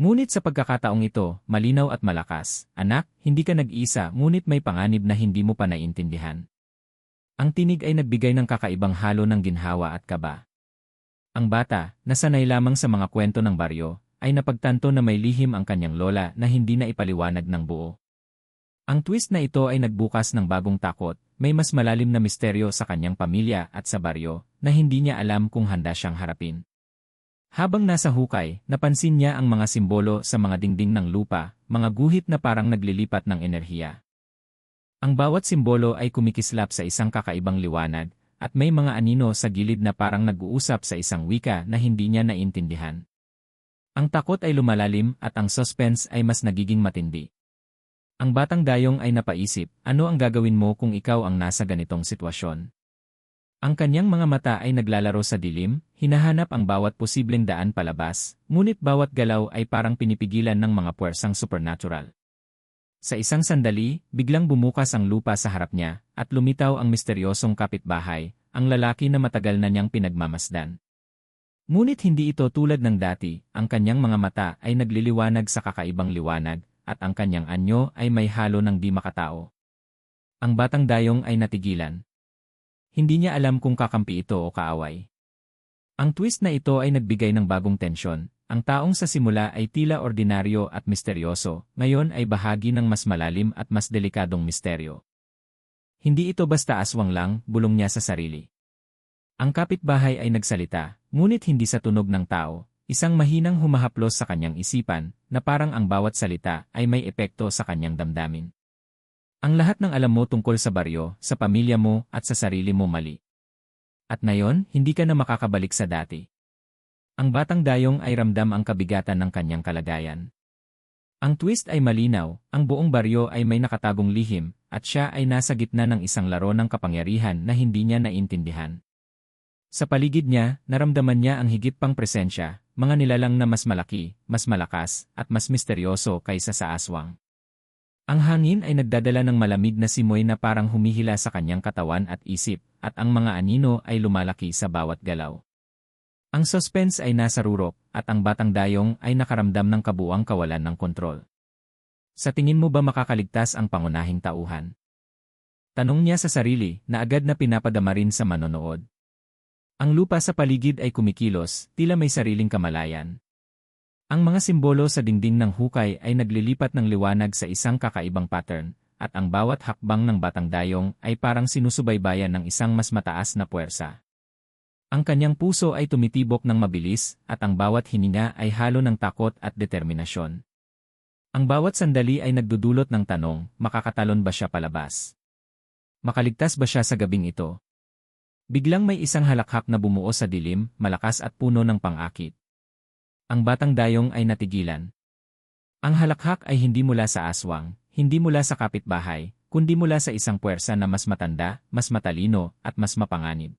Speaker 1: Ngunit sa pagkakataong ito, malinaw at malakas, "Anak, hindi ka nag-iisa ngunit may panganib na hindi mo pa naiintindihan." Ang tinig ay nagbigay ng kakaibang halo ng ginhawa at kaba. Ang bata, na sanay lamang sa mga kwento ng baryo, ay napagtanto na may lihim ang kanyang lola na hindi na ipaliwanag ng buo. Ang twist na ito ay nagbukas ng bagong takot, may mas malalim na misteryo sa kanyang pamilya at sa baryo, na hindi niya alam kung handa siyang harapin. Habang nasa hukay, napansin niya ang mga simbolo sa mga dingding ng lupa, mga guhit na parang naglilipat ng enerhiya. Ang bawat simbolo ay kumikislap sa isang kakaibang liwanag, at may mga anino sa gilid na parang nag-uusap sa isang wika na hindi niya naintindihan. Ang takot ay lumalalim at ang suspense ay mas nagiging matindi. Ang batang dayong ay napaisip, ano ang gagawin mo kung ikaw ang nasa ganitong sitwasyon? Ang kanyang mga mata ay naglalaro sa dilim, hinahanap ang bawat posibleng daan palabas, ngunit bawat galaw ay parang pinipigilan ng mga puwersang supernatural. Sa isang sandali, biglang bumukas ang lupa sa harap niya, at lumitaw ang misteryosong kapitbahay, ang lalaki na matagal na niyang pinagmamasdan. Ngunit hindi ito tulad ng dati, ang kanyang mga mata ay nagliliwanag sa kakaibang liwanag, at ang kanyang anyo ay may halo ng di makatao. Ang batang dayong ay natigilan. Hindi niya alam kung kakampi ito o kaaway. Ang twist na ito ay nagbigay ng bagong tensyon. Ang taong sa simula ay tila ordinaryo at misteryoso, ngayon ay bahagi ng mas malalim at mas delikadong misteryo. Hindi ito basta aswang lang, bulong niya sa sarili. Ang kapitbahay ay nagsalita, ngunit hindi sa tunog ng tao, isang mahinang humahaplos sa kanyang isipan, na parang ang bawat salita ay may epekto sa kanyang damdamin. Ang lahat ng alam mo tungkol sa baryo, sa pamilya mo at sa sarili mo mali. At ngayon, hindi ka na makakabalik sa dati. Ang batang dayong ay ramdam ang kabigatan ng kanyang kalagayan. Ang twist ay malinaw, ang buong baryo ay may nakatagong lihim, at siya ay nasa gitna ng isang laro ng kapangyarihan na hindi niya naintindihan. Sa paligid niya, naramdaman niya ang higit pang presensya, mga nilalang na mas malaki, mas malakas, at mas misteryoso kaysa sa aswang. Ang hangin ay nagdadala ng malamig na simoy na parang humihila sa kanyang katawan at isip, at ang mga anino ay lumalaki sa bawat galaw. Ang suspense ay nasa rurok, at ang batang dayong ay nakaramdam ng kabuuang kawalan ng kontrol. Sa tingin mo ba makakaligtas ang pangunahing tauhan? Tanong niya sa sarili na agad na pinapadama rin sa manonood. Ang lupa sa paligid ay kumikilos, tila may sariling kamalayan. Ang mga simbolo sa dingding ng hukay ay naglilipat ng liwanag sa isang kakaibang pattern, at ang bawat hakbang ng Batang Dayong ay parang sinusubaybayan ng isang mas mataas na puwersa. Ang kanyang puso ay tumitibok ng mabilis, at ang bawat hininga ay halo ng takot at determinasyon. Ang bawat sandali ay nagdudulot ng tanong, makakatalon ba siya palabas? Makaligtas ba siya sa gabing ito? Biglang may isang halakhak na bumuo sa dilim, malakas at puno ng pang-akit. Ang Batang Dayong ay natigilan. Ang halakhak ay hindi mula sa aswang, hindi mula sa kapitbahay, kundi mula sa isang puwersa na mas matanda, mas matalino, at mas mapanganib.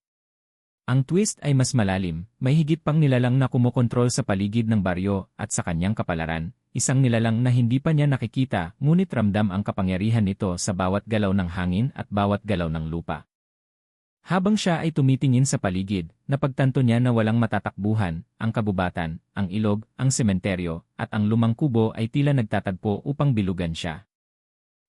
Speaker 1: Ang twist ay mas malalim, may higit pang nilalang na kumokontrol sa paligid ng baryo at sa kanyang kapalaran, isang nilalang na hindi pa niya nakikita ngunit ramdam ang kapangyarihan nito sa bawat galaw ng hangin at bawat galaw ng lupa. Habang siya ay tumitingin sa paligid, napagtanto niya na walang matatakbuhan, ang kabubatan, ang ilog, ang sementeryo, at ang lumang kubo ay tila nagtatagpo upang bilugan siya.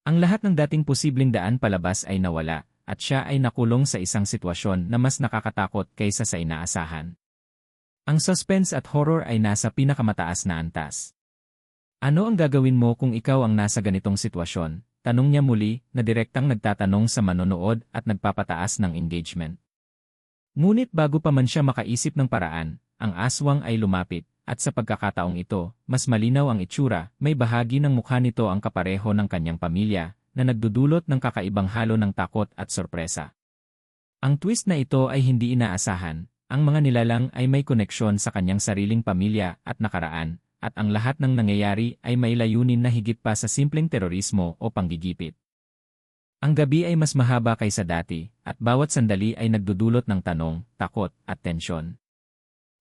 Speaker 1: Ang lahat ng dating posibleng daan palabas ay nawala, at siya ay nakulong sa isang sitwasyon na mas nakakatakot kaysa sa inaasahan. Ang suspense at horror ay nasa pinakamataas na antas. Ano ang gagawin mo kung ikaw ang nasa ganitong sitwasyon? Tanong niya muli na direktang nagtatanong sa manonood at nagpapataas ng engagement. Ngunit bago pa man siya makaisip ng paraan, ang aswang ay lumapit, at sa pagkakataong ito, mas malinaw ang itsura, may bahagi ng mukha nito ang kapareho ng kanyang pamilya, na nagdudulot ng kakaibang halo ng takot at sorpresa. Ang twist na ito ay hindi inaasahan, ang mga nilalang ay may koneksyon sa kanyang sariling pamilya at nakaraan, at ang lahat ng nangyayari ay may layunin na higit pa sa simpleng terorismo o panggigipit. Ang gabi ay mas mahaba kaysa dati, at bawat sandali ay nagdudulot ng tanong, takot, at tensyon.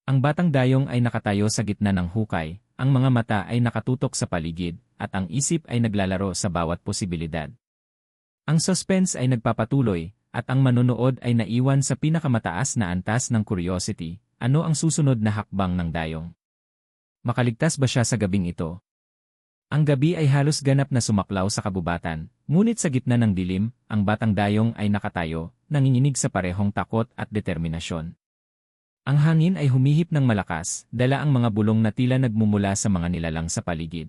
Speaker 1: Ang Batang Dayong ay nakatayo sa gitna ng hukay, ang mga mata ay nakatutok sa paligid, at ang isip ay naglalaro sa bawat posibilidad. Ang suspense ay nagpapatuloy, at ang manonood ay naiwan sa pinakamataas na antas ng curiosity, ano ang susunod na hakbang ng Dayong? Makaligtas ba siya sa gabing ito? Ang gabi ay halos ganap na sumaklaw sa kabubatan, ngunit sa gitna ng dilim, ang Batang Dayong ay nakatayo, nanginginig sa parehong takot at determinasyon. Ang hangin ay humihip ng malakas, dala ang mga bulong na tila nagmumula sa mga nilalang sa paligid.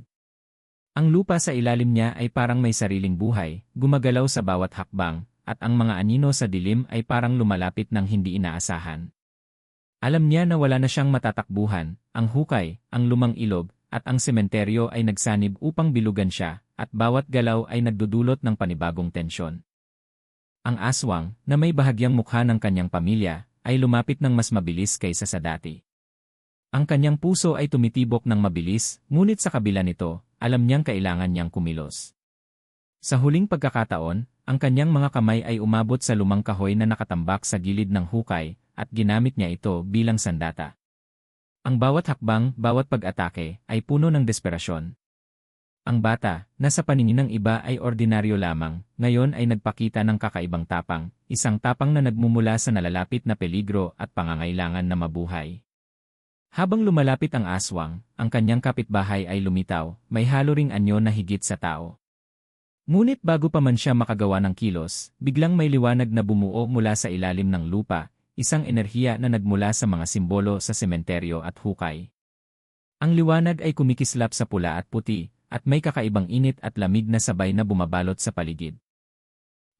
Speaker 1: Ang lupa sa ilalim niya ay parang may sariling buhay, gumagalaw sa bawat hakbang, at ang mga anino sa dilim ay parang lumalapit ng hindi inaasahan. Alam niya na wala na siyang matatakbuhan, ang hukay, ang lumang ilog, at ang sementeryo ay nagsanib upang bilugan siya, at bawat galaw ay nagdudulot ng panibagong tensyon. Ang aswang, na may bahagyang mukha ng kanyang pamilya, ay lumapit ng mas mabilis kaysa sa dati. Ang kanyang puso ay tumitibok ng mabilis, ngunit sa kabila nito, alam niyang kailangan niyang kumilos. Sa huling pagkakataon, ang kanyang mga kamay ay umabot sa lumang kahoy na nakatambak sa gilid ng hukay, at ginamit niya ito bilang sandata. Ang bawat hakbang, bawat pag-atake, ay puno ng desperasyon. Ang bata, na sa paningin ng iba ay ordinaryo lamang, ngayon ay nagpakita ng kakaibang tapang, isang tapang na nagmumula sa nalalapit na peligro at pangangailangan na mabuhay. Habang lumalapit ang aswang, ang kanyang kapitbahay ay lumitaw, may halo ring anyo na higit sa tao. Ngunit bago pa man siya makagawa ng kilos, biglang may liwanag na bumuo mula sa ilalim ng lupa, isang enerhiya na nagmula sa mga simbolo sa sementeryo at hukay. Ang liwanag ay kumikislap sa pula at puti, at may kakaibang init at lamig na sabay na bumabalot sa paligid.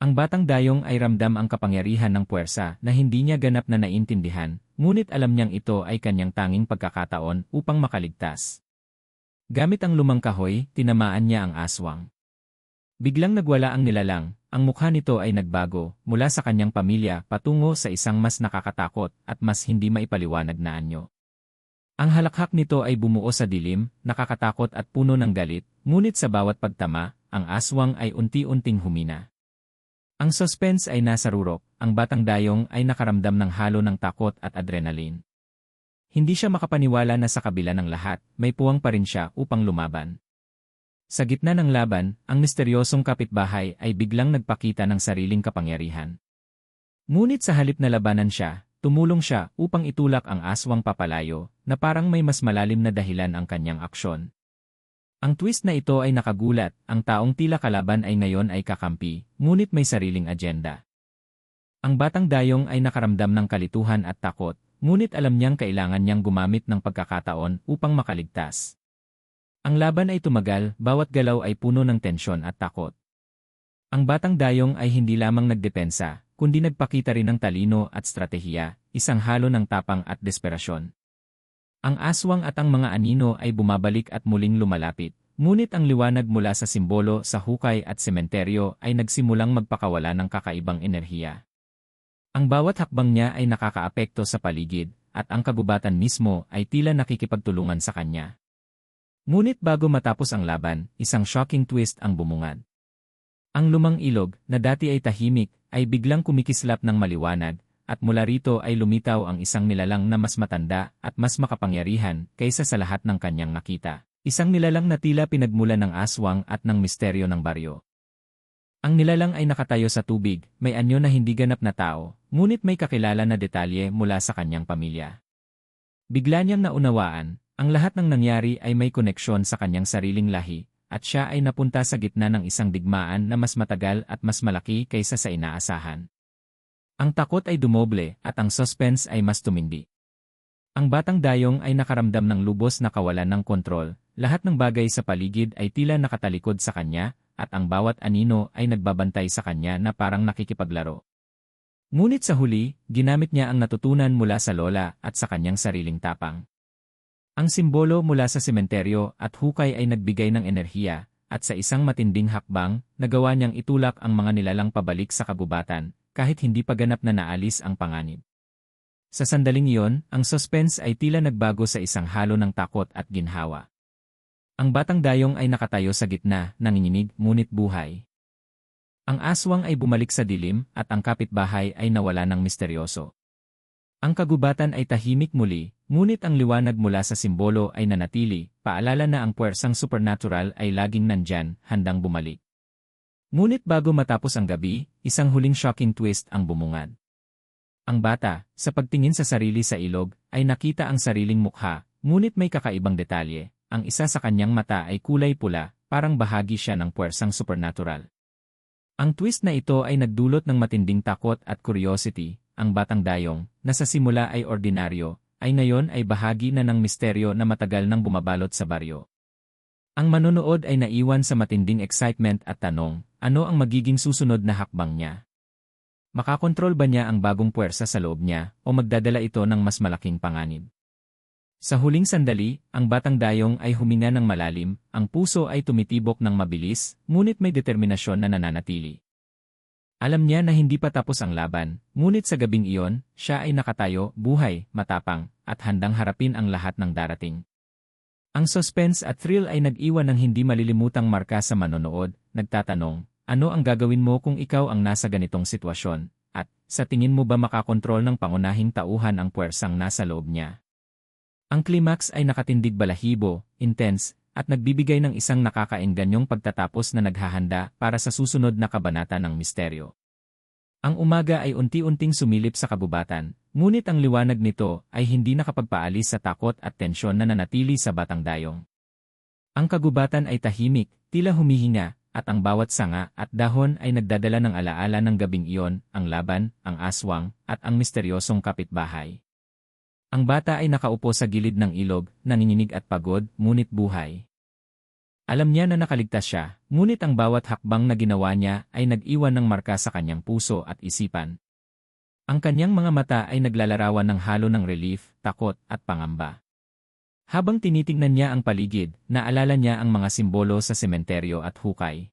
Speaker 1: Ang Batang Dayong ay ramdam ang kapangyarihan ng puwersa na hindi niya ganap na naintindihan, ngunit alam niyang ito ay kanyang tanging pagkakataon upang makaligtas. Gamit ang lumang kahoy, tinamaan niya ang aswang. Biglang nagwala ang nilalang, ang mukha nito ay nagbago, mula sa kanyang pamilya patungo sa isang mas nakakatakot at mas hindi maipaliwanag na anyo. Ang halakhak nito ay bumuo sa dilim, nakakatakot at puno ng galit, ngunit sa bawat pagtama, ang aswang ay unti-unting humina. Ang suspense ay nasa rurok, ang Batang Dayong ay nakaramdam ng halo ng takot at adrenaline. Hindi siya makapaniwala na sa kabila ng lahat, may puwang pa rin siya upang lumaban. Sa gitna ng laban, ang misteryosong kapitbahay ay biglang nagpakita ng sariling kapangyarihan. Ngunit sa halip na labanan siya, tumulong siya upang itulak ang aswang papalayo, na parang may mas malalim na dahilan ang kanyang aksyon. Ang twist na ito ay nakagulat, ang taong tila kalaban ay ngayon ay kakampi, ngunit may sariling agenda. Ang batang dayong ay nakaramdam ng kalituhan at takot, ngunit alam niyang kailangan niyang gumamit ng pagkakataon upang makaligtas. Ang laban ay tumagal, bawat galaw ay puno ng tensyon at takot. Ang batang dayong ay hindi lamang nagdepensa, kundi nagpakita rin ng talino at stratehiya, isang halo ng tapang at desperasyon. Ang aswang at ang mga anino ay bumabalik at muling lumalapit, ngunit ang liwanag mula sa simbolo sa hukay at sementeryo ay nagsimulang magpakawala ng kakaibang enerhiya. Ang bawat hakbang niya ay nakakaapekto sa paligid, at ang kagubatan mismo ay tila nakikipagtulungan sa kanya. Ngunit bago matapos ang laban, isang shocking twist ang bumungad. Ang lumang ilog, na dati ay tahimik, ay biglang kumikislap ng maliwanag, at mula rito ay lumitaw ang isang nilalang na mas matanda at mas makapangyarihan kaysa sa lahat ng kanyang nakita. Isang nilalang na tila pinagmulan ng aswang at ng misteryo ng baryo. Ang nilalang ay nakatayo sa tubig, may anyo na hindi ganap na tao, ngunit may kakilala na detalye mula sa kanyang pamilya. Bigla niyang naunawaan, ang lahat ng nangyari ay may koneksyon sa kanyang sariling lahi, at siya ay napunta sa gitna ng isang digmaan na mas matagal at mas malaki kaysa sa inaasahan. Ang takot ay dumoble at ang suspense ay mas tumindi. Ang batang dayong ay nakaramdam ng lubos na kawalan ng kontrol, lahat ng bagay sa paligid ay tila nakatalikod sa kanya, at ang bawat anino ay nagbabantay sa kanya na parang nakikipaglaro. Ngunit sa huli, ginamit niya ang natutunan mula sa lola at sa kanyang sariling tapang. Ang simbolo mula sa sementeryo at hukay ay nagbigay ng enerhiya, at sa isang matinding hakbang, nagawa niyang itulak ang mga nilalang pabalik sa kagubatan, kahit hindi pa ganap na naalis ang panganib. Sa sandaling iyon, ang suspense ay tila nagbago sa isang halo ng takot at ginhawa. Ang batang dayong ay nakatayo sa gitna, nanginginig, ngunit buhay. Ang aswang ay bumalik sa dilim, at ang kapitbahay ay nawala ng misteryoso. Ang kagubatan ay tahimik muli, ngunit ang liwanag mula sa simbolo ay nanatili, paalala na ang puwersang supernatural ay laging nandyan, handang bumalik. Ngunit bago matapos ang gabi, isang huling shocking twist ang bumungad. Ang bata, sa pagtingin sa sarili sa ilog, ay nakita ang sariling mukha, ngunit may kakaibang detalye. Ang isa sa kanyang mata ay kulay pula, parang bahagi siya ng puwersang supernatural. Ang twist na ito ay nagdulot ng matinding takot at curiosity. Ang batang dayong, na sa simula ay ordinaryo, ay ngayon ay bahagi na ng misteryo na matagal nang bumabalot sa baryo. Ang manonood ay naiwan sa matinding excitement at tanong, ano ang magiging susunod na hakbang niya? Makakontrol ba niya ang bagong puwersa sa loob niya o magdadala ito ng mas malaking panganib? Sa huling sandali, ang batang dayong ay huminga ng malalim, ang puso ay tumitibok ng mabilis, ngunit may determinasyon na nananatili. Alam niya na hindi pa tapos ang laban, ngunit sa gabing iyon, siya ay nakatayo, buhay, matapang, at handang harapin ang lahat ng darating. Ang suspense at thrill ay nag-iwan ng hindi malilimutang marka sa manonood, nagtatanong, ano ang gagawin mo kung ikaw ang nasa ganitong sitwasyon, at sa tingin mo ba makakontrol ng pangunahing tauhan ang puwersang nasa loob niya? Ang climax ay nakatindig balahibo, intense, at nagbibigay ng isang nakakaengganyong pagtatapos na naghahanda para sa susunod na kabanata ng misteryo. Ang umaga ay unti-unting sumilip sa kabubatan, ngunit ang liwanag nito ay hindi nakapagpaalis sa takot at tensyon na nanatili sa batang dayong. Ang kagubatan ay tahimik, tila humihinga, at ang bawat sanga at dahon ay nagdadala ng alaala ng gabing iyon, ang laban, ang aswang, at ang misteryosong kapitbahay. Ang bata ay nakaupo sa gilid ng ilog, nanginginig at pagod, ngunit buhay. Alam niya na nakaligtas siya, ngunit ang bawat hakbang na ginawa niya ay nag-iwan ng marka sa kanyang puso at isipan. Ang kanyang mga mata ay naglalarawan ng halo ng relief, takot, at pangamba. Habang tinitingnan niya ang paligid, naalala niya ang mga simbolo sa sementeryo at hukay.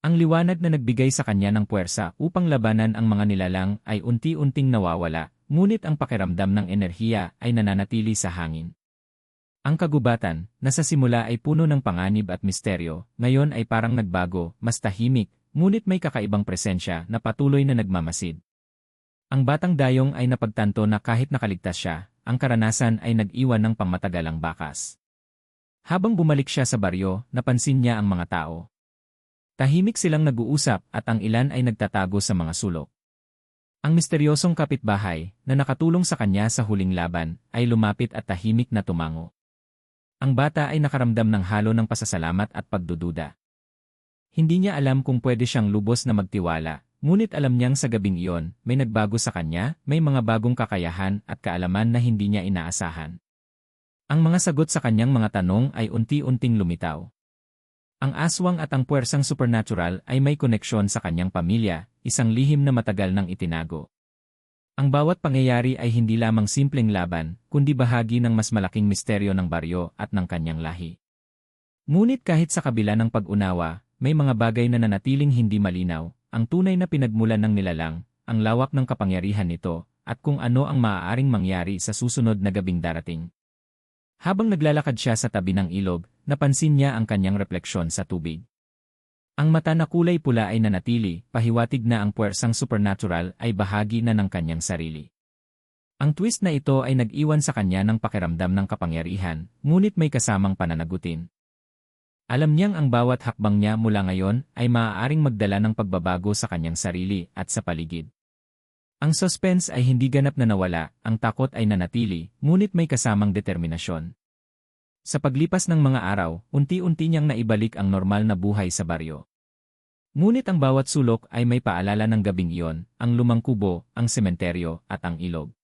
Speaker 1: Ang liwanag na nagbigay sa kanya ng puwersa upang labanan ang mga nilalang ay unti-unting nawawala, ngunit ang pakiramdam ng enerhiya ay nananatili sa hangin. Ang kagubatan, na sa simula ay puno ng panganib at misteryo, ngayon ay parang nagbago, mas tahimik, ngunit may kakaibang presensya na patuloy na nagmamasid. Ang batang dayong ay napagtanto na kahit nakaligtas siya, ang karanasan ay nag-iwan ng pangmatagalang bakas. Habang bumalik siya sa baryo, napansin niya ang mga tao. Tahimik silang nag-uusap at ang ilan ay nagtatago sa mga sulok. Ang misteryosong kapitbahay, na nakatulong sa kanya sa huling laban, ay lumapit at tahimik na tumango. Ang bata ay nakaramdam ng halo ng pasasalamat at pagdududa. Hindi niya alam kung pwede siyang lubos na magtiwala, ngunit alam niyang sa gabing iyon, may nagbago sa kanya, may mga bagong kakayahan at kaalaman na hindi niya inaasahan. Ang mga sagot sa kanyang mga tanong ay unti-unting lumitaw. Ang aswang at ang puwersang supernatural ay may koneksyon sa kanyang pamilya, isang lihim na matagal nang itinago. Ang bawat pangyayari ay hindi lamang simpleng laban, kundi bahagi ng mas malaking misteryo ng baryo at ng kanyang lahi. Ngunit kahit sa kabila ng pag-unawa, may mga bagay na nanatiling hindi malinaw, ang tunay na pinagmulan ng nilalang, ang lawak ng kapangyarihan nito, at kung ano ang maaaring mangyari sa susunod na gabing darating. Habang naglalakad siya sa tabi ng ilog, napansin niya ang kanyang refleksyon sa tubig. Ang mata na kulay pula ay nanatili, pahiwatig na ang puwersang supernatural ay bahagi na ng kanyang sarili. Ang twist na ito ay nag-iwan sa kanya ng pakiramdam ng kapangyarihan, ngunit may kasamang pananagutin. Alam niyang ang bawat hakbang niya mula ngayon ay maaaring magdala ng pagbabago sa kanyang sarili at sa paligid. Ang suspense ay hindi ganap na nawala, ang takot ay nanatili, ngunit may kasamang determinasyon. Sa paglipas ng mga araw, unti-unti niyang naibalik ang normal na buhay sa baryo. Ngunit ang bawat sulok ay may paalala ng gabing iyon, ang lumang kubo, ang sementeryo, at ang ilog.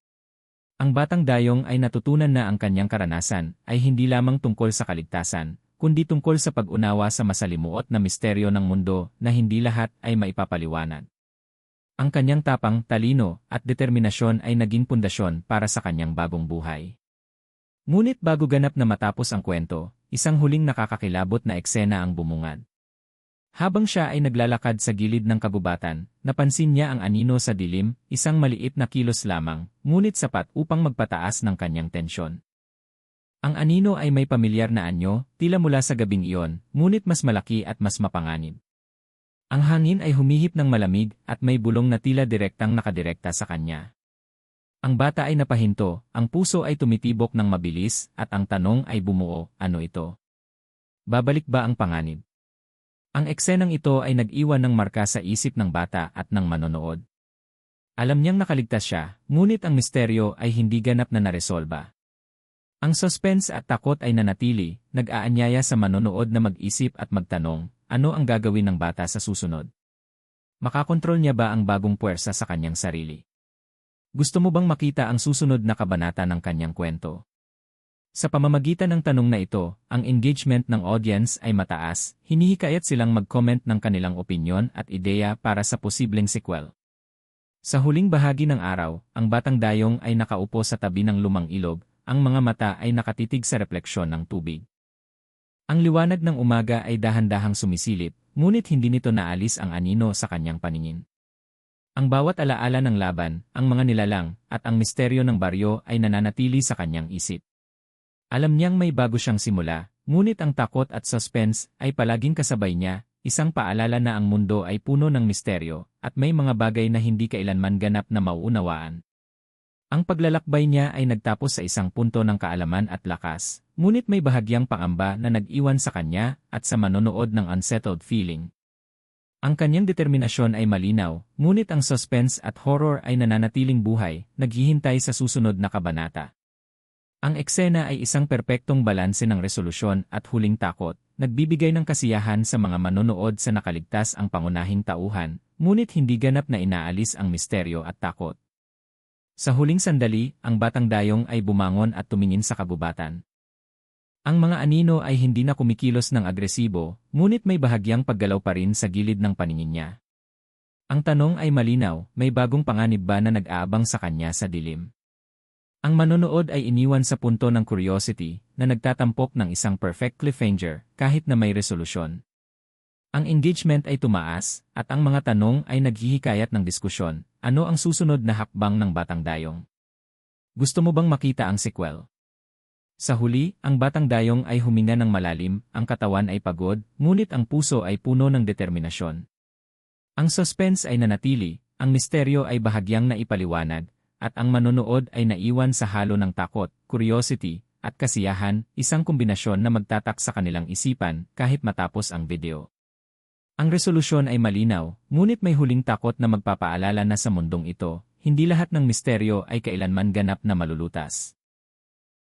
Speaker 1: Ang batang dayong ay natutunan na ang kanyang karanasan ay hindi lamang tungkol sa kaligtasan, kundi tungkol sa pag-unawa sa masalimuot na misteryo ng mundo na hindi lahat ay maipapaliwanag. Ang kanyang tapang, talino, at determinasyon ay naging pundasyon para sa kanyang bagong buhay. Ngunit bago ganap na matapos ang kwento, isang huling nakakakilabot na eksena ang bumungad. Habang siya ay naglalakad sa gilid ng kagubatan, napansin niya ang anino sa dilim, isang maliit na kilos lamang, ngunit sapat upang magpataas ng kanyang tensyon. Ang anino ay may pamilyar na anyo, tila mula sa gabing iyon, ngunit mas malaki at mas mapanganib. Ang hangin ay humihip ng malamig at may bulong na tila direktang nakadirekta sa kanya. Ang bata ay napahinto, ang puso ay tumitibok ng mabilis, at ang tanong ay bumuo, ano ito? Babalik ba ang panganib? Ang eksenang ito ay nag-iwan ng marka sa isip ng bata at ng manonood. Alam niyang nakaligtas siya, ngunit ang misteryo ay hindi ganap na naresolba. Ang suspense at takot ay nanatili, nag-aanyaya sa manonood na mag-isip at magtanong, ano ang gagawin ng bata sa susunod? Makakontrol niya ba ang bagong puwersa sa kanyang sarili? Gusto mo bang makita ang susunod na kabanata ng kanyang kwento? Sa pamamagitan ng tanong na ito, ang engagement ng audience ay mataas, hinihikayat silang mag-comment ng kanilang opinyon at ideya para sa posibleng sequel. Sa huling bahagi ng araw, ang batang dayong ay nakaupo sa tabi ng lumang ilog, ang mga mata ay nakatitig sa refleksyon ng tubig. Ang liwanag ng umaga ay dahan-dahang sumisilip, ngunit hindi nito naalis ang anino sa kanyang paningin. Ang bawat alaala ng laban, ang mga nilalang, at ang misteryo ng baryo ay nananatili sa kanyang isip. Alam niyang may bago siyang simula, ngunit ang takot at suspense ay palaging kasabay niya, isang paalala na ang mundo ay puno ng misteryo, at may mga bagay na hindi kailanman ganap na mauunawaan. Ang paglalakbay niya ay nagtapos sa isang punto ng kaalaman at lakas, ngunit may bahagyang pangamba na nag-iwan sa kanya at sa manonood ng unsettled feeling. Ang kanyang determinasyon ay malinaw, ngunit ang suspense at horror ay nananatiling buhay, naghihintay sa susunod na kabanata. Ang eksena ay isang perpektong balanse ng resolusyon at huling takot, nagbibigay ng kasiyahan sa mga manonood sa nakaligtas ang pangunahing tauhan, ngunit hindi ganap na inaalis ang misteryo at takot. Sa huling sandali, ang batang dayong ay bumangon at tumingin sa kagubatan. Ang mga anino ay hindi na kumikilos ng agresibo, ngunit may bahagyang paggalaw pa rin sa gilid ng paningin niya. Ang tanong ay malinaw, may bagong panganib ba na nag-aabang sa kanya sa dilim? Ang manonood ay iniwan sa punto ng curiosity na nagtatampok ng isang perfect cliffhanger kahit na may resolusyon. Ang engagement ay tumaas at ang mga tanong ay naghihikayat ng diskusyon, ano ang susunod na hakbang ng batang dayong? Gusto mo bang makita ang sequel? Sa huli, ang batang dayong ay huminga ng malalim, ang katawan ay pagod, ngunit ang puso ay puno ng determinasyon. Ang suspense ay nanatili, ang misteryo ay bahagyang naipaliwanag, at ang manonood ay naiwan sa halo ng takot, curiosity, at kasiyahan, isang kombinasyon na magtatak sa kanilang isipan kahit matapos ang video. Ang resolusyon ay malinaw, ngunit may huling takot na magpapaalala na sa mundong ito, hindi lahat ng misteryo ay kailanman ganap na malulutas.